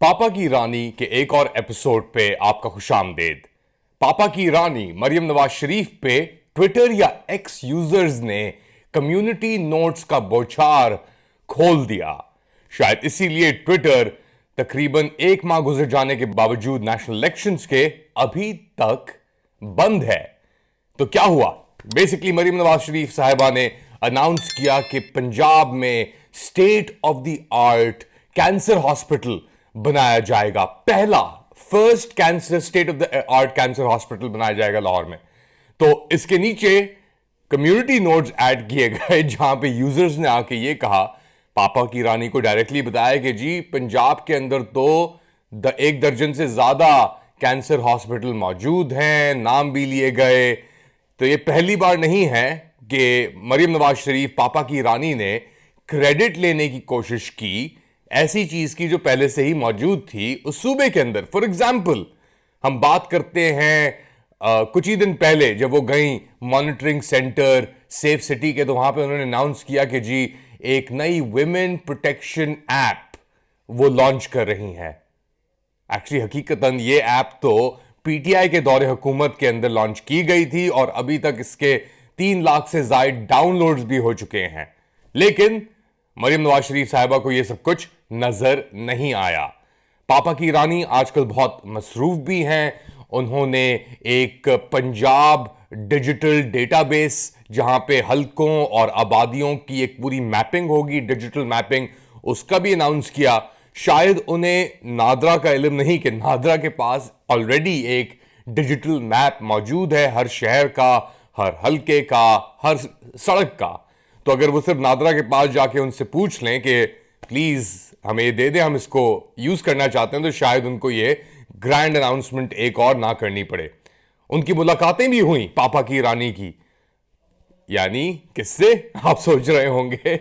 पापा की रानी के एक और एपिसोड पे आपका खुशामदीद। पापा की रानी मरियम नवाज शरीफ पे ट्विटर या एक्स यूजर्स ने कम्युनिटी नोट्स का बौछार खोल दिया। शायद इसीलिए ट्विटर तकरीबन एक माह गुजर जाने के बावजूद नेशनल इलेक्शंस के अभी तक बंद है। तो क्या हुआ? बेसिकली मरियम नवाज शरीफ साहिबा ने अनाउंस किया कि पंजाब में state of the art cancer hospital बनाया जाएगा। पहला first cancer state of the art cancer hospital बनाया जाएगा लाहौर में। तो इसके नीचे कम्युनिटी नोट्स ऐड किए गए जहां पे यूजर्स ने आके ये कहा, पापा की रानी को डायरेक्टली बताया कि जी पंजाब के अंदर तो एक दर्जन से ज्यादा कैंसर हॉस्पिटल मौजूद हैं, नाम भी लिए गए। तो ये पहली बार नहीं है कि मरियम नवाज शरीफ पापा की रानी ने क्रेडिट लेने की कोशिश की ऐसी चीज की जो पहले से ही मौजूद थी उस सूबे के अंदर। फॉर एग्जाम्पल हम बात करते हैं कुछ ही दिन पहले जब वो गई मॉनिटरिंग सेंटर सेफ सिटी के, तो वहां पे उन्होंने अनाउंस किया कि जी एक नई वुमेन प्रोटेक्शन ऐप वो लॉन्च कर रही हैं। एक्चुअली हकीकतन ये ऐप तो पीटीआई के दौरे हुकूमत के अंदर लॉन्च की गई थी और अभी तक इसके 3 लाख से ज्यादा डाउनलोड्स भी हो चुके हैं, लेकिन मरियम नवाज शरीफ साहिबा को यह सब कुछ नजर नहीं आया। पापा की रानी आजकल बहुत मसरूफ भी हैं। उन्होंने एक पंजाब डिजिटल डेटाबेस जहां पे हलकों और आबादियों की एक पूरी मैपिंग होगी, डिजिटल मैपिंग, उसका भी अनाउंस किया। शायद उन्हें नादरा का इल्म नहीं कि नादरा के पास ऑलरेडी एक डिजिटल मैप मौजूद है, हर शहर का, हर हलके का, हर सड़क का। तो अगर वो सिर्फ नादरा के पास जाके उनसे पूछ लें कि प्लीज हमें ये दे दें, हम इसको यूज करना चाहते हैं, तो शायद उनको ये ग्रैंड अनाउंसमेंट एक और ना करनी पड़े। उनकी मुलाकातें भी हुई पापा की रानी की, यानी किससे आप सोच रहे होंगे?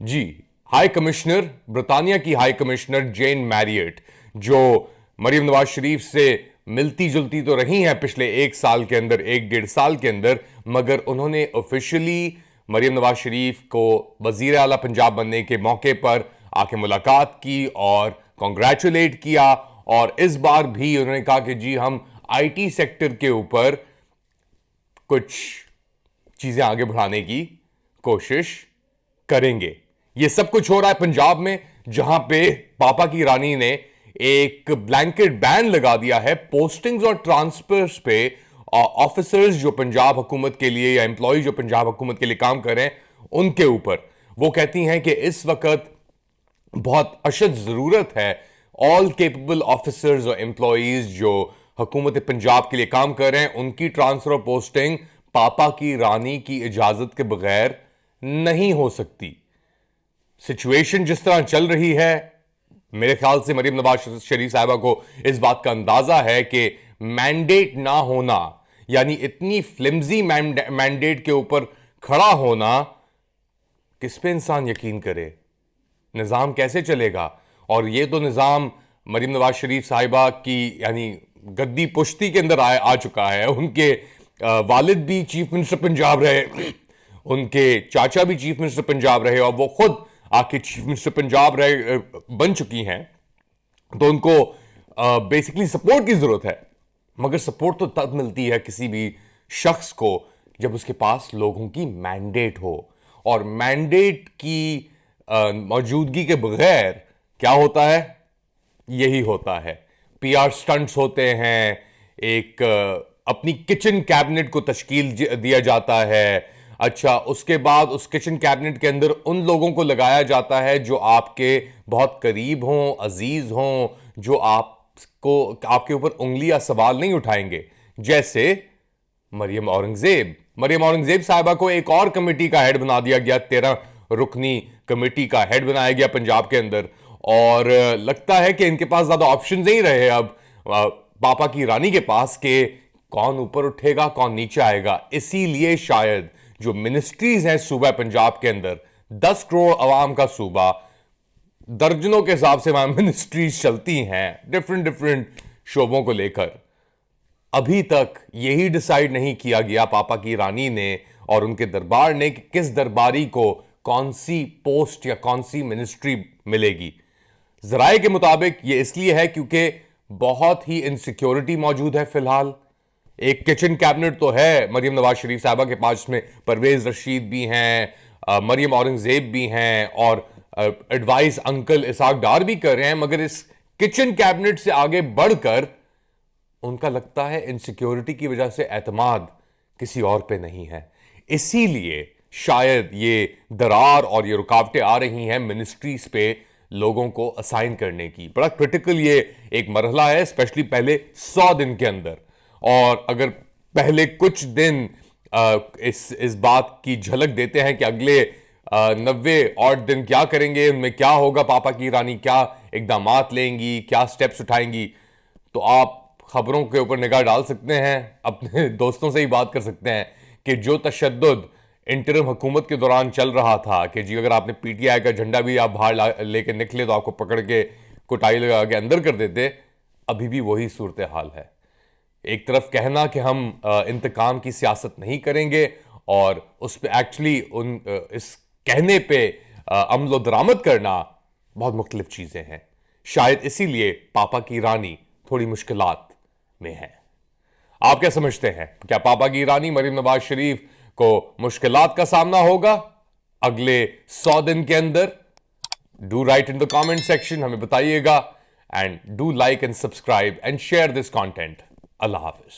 जी, हाई कमिश्नर, ब्रिटानिया की हाई कमिश्नर जेन मैरियट, जो मरियम नवाज शरीफ से मिलती जुलती तो रही हैं पिछले 1 साल के अंदर, 1 डेढ़ साल के अंदर, मगर उन्होंने ऑफिशियली मरियम नवाज शरीफ को वजीर आला पंजाब बनने के मौके पर आके मुलाकात की और कॉन्ग्रेचुलेट किया। और इस बार भी उन्होंने कहा कि जी हम आईटी सेक्टर के ऊपर कुछ चीजें आगे बढ़ाने की कोशिश करेंगे। यह सब कुछ हो रहा है पंजाब में, जहां पे पापा की रानी ने एक ब्लैंकेट बैन लगा दिया है पोस्टिंग्स और ट्रांसफर्स पे ऑफिसर्स जो पंजाब हुकूमत के लिए या एम्प्लॉय जो पंजाब हुकूमत के लिए काम कर रहे हैं उनके ऊपर। वो कहती हैं कि इस वक्त बहुत अशद जरूरत है ऑल केपेबल ऑफिसर्स और एम्प्लॉयज जो हुकूमत पंजाब के लिए काम कर रहे हैं, उनकी ट्रांसफर पोस्टिंग पापा की रानी की इजाजत के बगैर नहीं हो सकती। सिचुएशन जिस तरह चल रही है, मेरे ख्याल से मरियम नवाज शरीफ साहिबा को इस बात का अंदाजा है कि मैंडेट ना होना, यानी इतनी फ्लिम्जी मैंडेट के ऊपर खड़ा होना, किस पे इंसान यकीन करे? निजाम कैसे चलेगा? और ये तो निजाम मरियम नवाज शरीफ साहिबा की यानी गद्दी पुश्ती के अंदर आ चुका है। उनके वालिद भी चीफ मिनिस्टर पंजाब रहे, उनके चाचा भी चीफ मिनिस्टर पंजाब रहे और वो खुद आके चीफ मिनिस्टर पंजाब रहे बन चुकी हैं। तो उनको बेसिकली सपोर्ट की जरूरत है, मगर सपोर्ट तो तब मिलती है किसी भी शख्स को जब उसके पास लोगों की मैंडेट हो। और मैंडेट की मौजूदगी के बगैर क्या होता है? यही होता है, पीआर स्टंट्स होते हैं, एक अपनी किचन कैबिनेट को तश्कील दिया जाता है। अच्छा, उसके बाद उस किचन कैबिनेट के अंदर उन लोगों को लगाया जाता है जो आपके बहुत करीब हों, अजीज हों, जो आपको आपके ऊपर उंगली या सवाल नहीं उठाएंगे। जैसे मरियम औरंगजेब साहिबा को एक और कमेटी का हेड बना दिया गया, 13 रुकनी कमेटी का हेड बनाया गया पंजाब के अंदर। और लगता है कि इनके पास ज्यादा ऑप्शन नहीं रहे अब पापा की रानी के पास कि कौन ऊपर उठेगा कौन नीचे आएगा। इसीलिए शायद जो मिनिस्ट्रीज हैं सूबा पंजाब के अंदर, 10 करोड़ अवाम का सूबा, दर्जनों के हिसाब से वहां मिनिस्ट्रीज चलती हैं डिफरेंट शोबों को लेकर। अभी तक यही डिसाइड नहीं किया गया पापा की रानी ने और उनके दरबार ने कि किस दरबारी को कौन सी पोस्ट या कौन सी मिनिस्ट्री मिलेगी। जराए के मुताबिक ये इसलिए है क्योंकि बहुत ही इनसिक्योरिटी मौजूद है फिलहाल। एक किचन कैबिनेट तो है मरियम नवाज शरीफ साहबा के पास में, परवेज रशीद भी हैं, मरियम औरंगजेब भी हैं और एडवाइस अंकल इसाक डार भी कर रहे हैं, मगर इस किचन कैबिनेट से आगे बढ़कर उनका लगता है इनसिक्योरिटी की वजह से एतमाद किसी और पे नहीं है। इसीलिए शायद ये दरार और ये रुकावटें आ रही हैं मिनिस्ट्रीज पे लोगों को असाइन करने की। बड़ा क्रिटिकल ये एक मरहला है, स्पेशली पहले 100 दिन के अंदर। और अगर पहले कुछ दिन इस बात की झलक देते हैं कि अगले 90 और दिन क्या करेंगे, उनमें क्या होगा, पापा की रानी क्या इकदामात लेंगी, क्या स्टेप्स उठाएंगी, तो आप खबरों के ऊपर निगाह डाल सकते हैं, अपने दोस्तों से ही बात कर सकते हैं कि जो तशद्दुद इंटरिम हुकूमत के दौरान चल रहा था कि जी अगर आपने पीटीआई का झंडा भी आप बाहर लेके निकले तो आपको पकड़ के कुटाई लगा के अंदर कर देते, अभी भी वही सूरत हाल है। एक तरफ कहना कि हम इंतकाम की सियासत नहीं करेंगे और उस पर एक्चुअली इस कहने पे अमल दरामद करना बहुत मुख्तलिफ चीजें हैं। शायद इसीलिए पापा की रानी थोड़ी मुश्किलात में है। आप क्या समझते हैं, क्या पापा की रानी मरियम नवाज शरीफ को मुश्किलात का सामना होगा अगले 100 दिन के अंदर? Do right in the comment section, हमें बताइएगा। And do like and subscribe and share this content. Allah Hafiz.